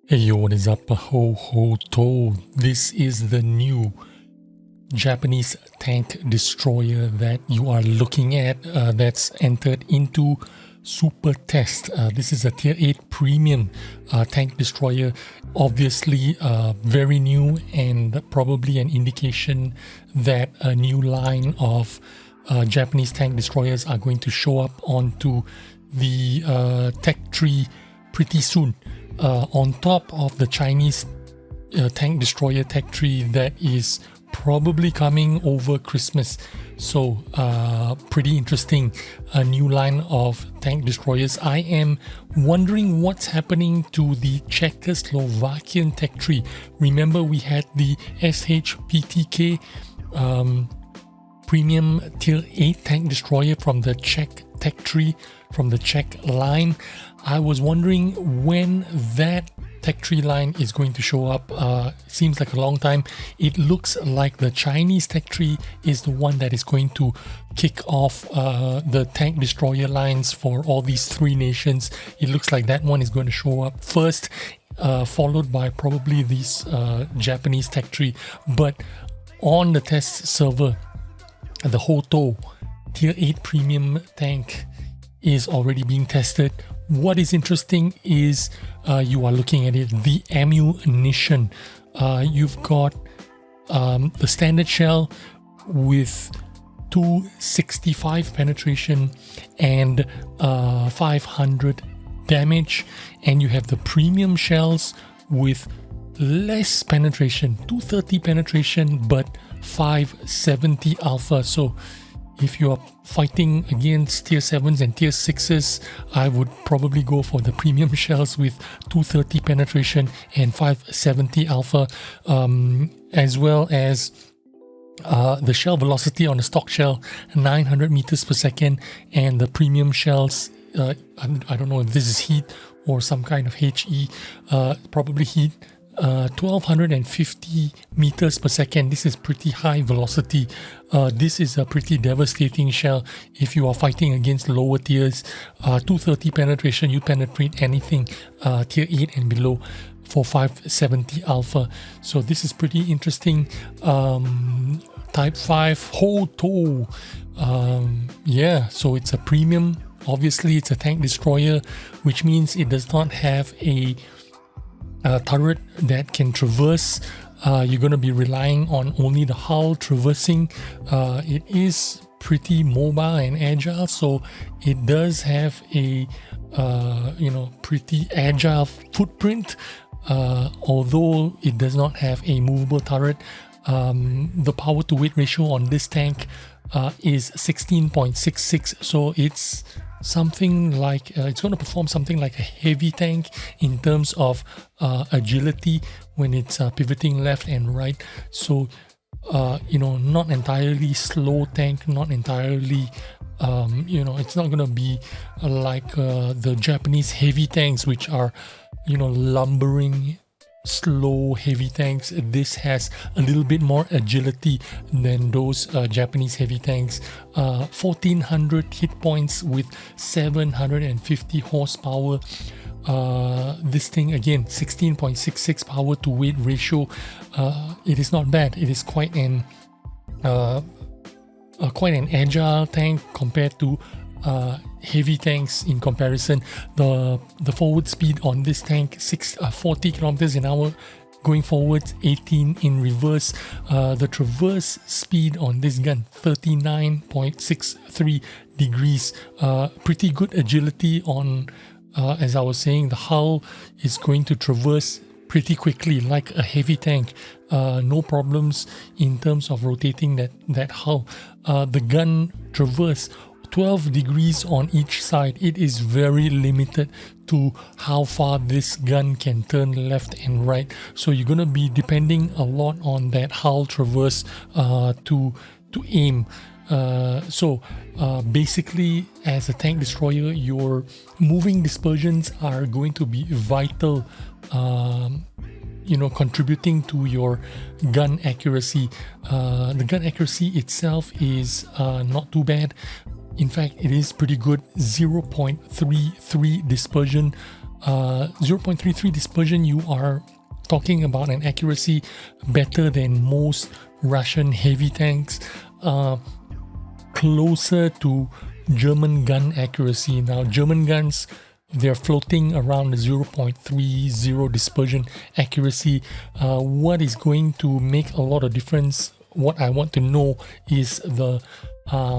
Hey yo, what is up? Ho ho to. This is the new Japanese tank destroyer that you are looking at that's entered into super test. This is a tier 8 premium tank destroyer, obviously very new and probably an indication that a new line of Japanese tank destroyers are going to show up onto the tech tree pretty soon. On top of the Chinese tank destroyer tech tree that is probably coming over Christmas. So pretty interesting, a new line of tank destroyers. I am wondering what's happening to the Czechoslovakian tech tree. Remember, we had the SHPTK premium tier 8 tank destroyer from the Czech tech tree, from the Czech line. I was wondering when that tech tree line is going to show up. Seems like a long time. It looks like the Chinese tech tree is the one that is going to kick off the tank destroyer lines for all these three nations. It looks like that one is going to show up first, followed by probably this Japanese tech tree. But on the test server, the Hoto tier 8 premium tank is already being tested. What is interesting is you are looking at it, the ammunition. You've got the standard shell with 265 penetration and 500 damage, and you have the premium shells with less penetration, 230 penetration but 570 alpha. So if you are fighting against tier 7s and tier 6s, I would probably go for the premium shells with 230 penetration and 570 alpha, as well as the shell velocity on the stock shell 900 meters per second, and the premium shells, I don't know if this is heat or some kind of HE, probably heat, 1250 meters per second. This is pretty high velocity. This is a pretty devastating shell if you are fighting against lower tiers. 230 penetration, you penetrate anything tier 8 and below for 570 alpha. So this is pretty interesting. Type 5 Hoto. Yeah, so it's a premium. Obviously it's a tank destroyer, which means it does not have a turret that can traverse. You're going to be relying on only the hull traversing. It is pretty mobile and agile, so it does have a pretty agile footprint, although it does not have a movable turret. The power to weight ratio on this tank is 16.66, so it's something like it's going to perform something like a heavy tank in terms of agility when it's pivoting left and right. So not entirely slow tank, not entirely it's not going to be like the Japanese heavy tanks, which are lumbering slow heavy tanks. This has a little bit more agility than those Japanese heavy tanks. 1400 hit points with 750 horsepower. This thing again, 16.66 power to weight ratio. It is not bad. It is quite an agile tank compared to heavy tanks. In comparison, the forward speed on this tank 40 kilometers an hour going forward, 18 in reverse. The traverse speed on this gun 39.63 degrees. Pretty good agility on, as I was saying, the hull is going to traverse pretty quickly like a heavy tank. No problems in terms of rotating that hull. The gun traverse 12 degrees on each side. It is very limited to how far this gun can turn left and right. So you're going to be depending a lot on that hull traverse to aim. So basically, as a tank destroyer, your moving dispersions are going to be vital, contributing to your gun accuracy. The gun accuracy itself is not too bad. In fact, it is pretty good. 0.33 dispersion 0.33 dispersion, you are talking about an accuracy better than most Russian heavy tanks, closer to German gun accuracy. Now, German guns, they're floating around the 0.30 dispersion accuracy. What is going to make a lot of difference, what I want to know, is the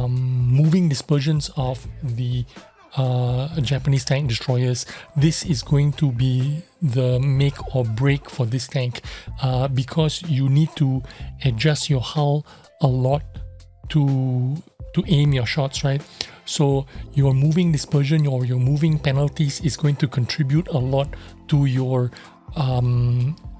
moving dispersions of the Japanese tank destroyers. This is going to be the make or break for this tank, because you need to adjust your hull a lot to aim your shots, right? So your moving dispersion or your moving penalties is going to contribute a lot to your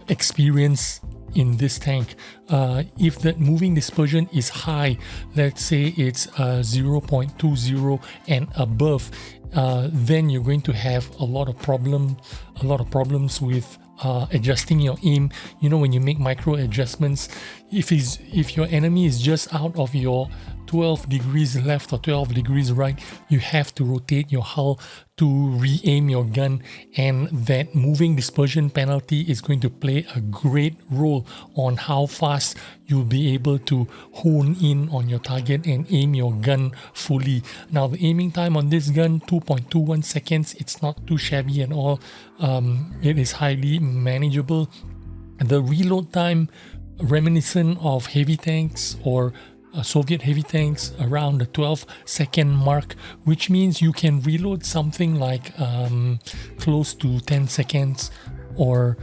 experience in this tank. If that moving dispersion is high, let's say it's 0.20 and above, then you're going to have a lot of problems with adjusting your aim. You know, when you make micro adjustments, if your enemy is just out of your 12 degrees left or 12 degrees right, you have to rotate your hull to re-aim your gun, and that moving dispersion penalty is going to play a great role on how fast you'll be able to hone in on your target and aim your gun fully. Now, the aiming time on this gun, 2.21 seconds, it's not too shabby at all. It is highly manageable. The reload time, reminiscent of heavy tanks or Soviet heavy tanks, around the 12-second mark, which means you can reload something like close to 10 seconds or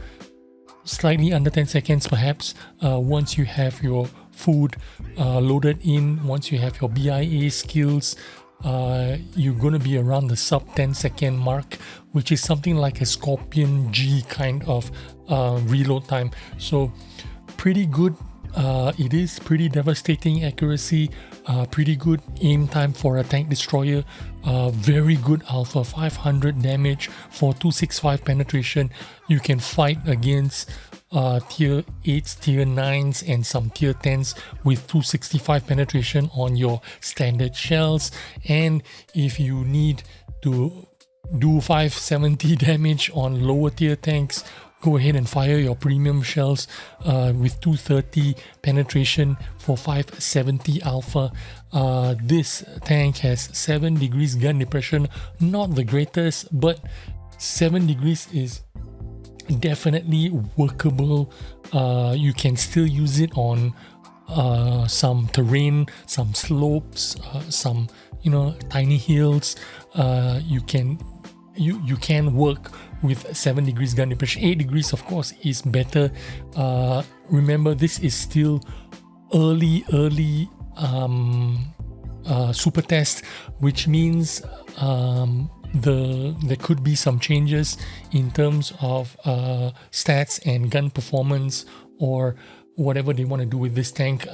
slightly under 10 seconds perhaps, once you have your food loaded in, once you have your BIA skills. You're going to be around the sub 10-second mark, which is something like a Scorpion G kind of reload time. So pretty good. It is pretty devastating accuracy, pretty good aim time for a tank destroyer, very good alpha, 500 damage for 265 penetration. You can fight against tier 8s, tier 9s and some tier 10s with 265 penetration on your standard shells. And if you need to do 570 damage on lower tier tanks, go ahead and fire your premium shells with 230 penetration for 570 alpha. This tank has 7 degrees gun depression, not the greatest, but 7 degrees is definitely workable. You can still use it on some terrain, some slopes, some tiny hills. You can work with 7 degrees gun depression. 8 degrees, of course, is better. Remember, this is still early super test, which means there could be some changes in terms of stats and gun performance or whatever they want to do with this tank.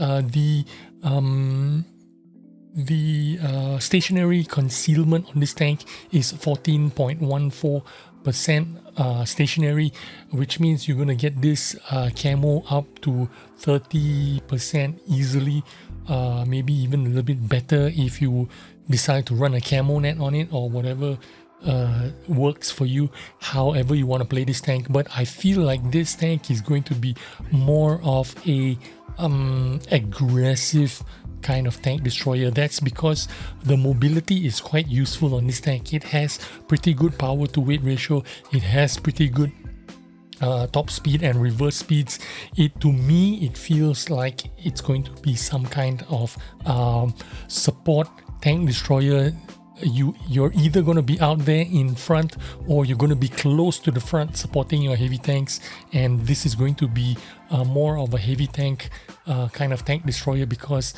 The stationary concealment on this tank is 14.14% stationary, which means you're going to get this camo up to 30% easily, maybe even a little bit better if you decide to run a camo net on it or whatever works for you, however you want to play this tank. But I feel like this tank is going to be more of a aggressive kind of tank destroyer. That's because the mobility is quite useful on this tank. It has pretty good power to weight ratio. It has pretty good top speed and reverse speeds. To me, it feels like it's going to be some kind of support tank destroyer. You're either going to be out there in front or you're going to be close to the front supporting your heavy tanks, and this is going to be more of a heavy tank kind of tank destroyer, because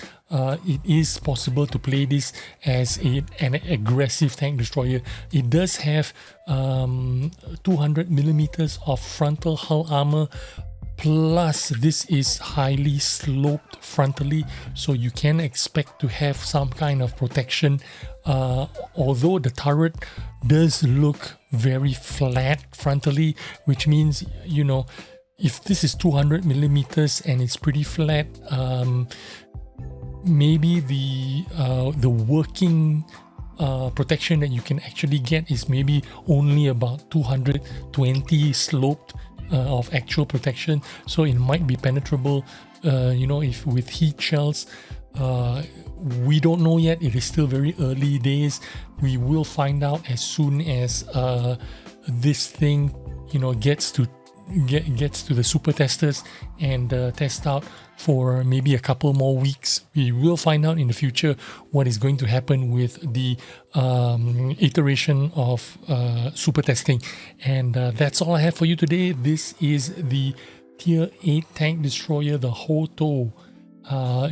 it is possible to play this as an aggressive tank destroyer. It does have 200 millimeters of frontal hull armor, plus this is highly sloped frontally, so you can expect to have some kind of protection. Although the turret does look very flat frontally, which means, if this is 200 millimeters and it's pretty flat, maybe the working protection that you can actually get is maybe only about 220 sloped of actual protection, so it might be penetrable, if with heat shells. We don't know yet. It is still very early days. We will find out as soon as this thing gets to the super testers and test out for maybe a couple more weeks. We will find out in the future what is going to happen with the iteration of super testing. And that's all I have for you today. This is the Tier 8 tank destroyer, the Hoto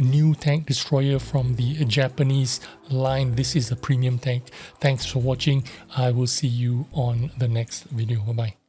new tank destroyer from the Japanese line. This is a premium tank. Thanks for watching. I will see you on the next video. Bye bye.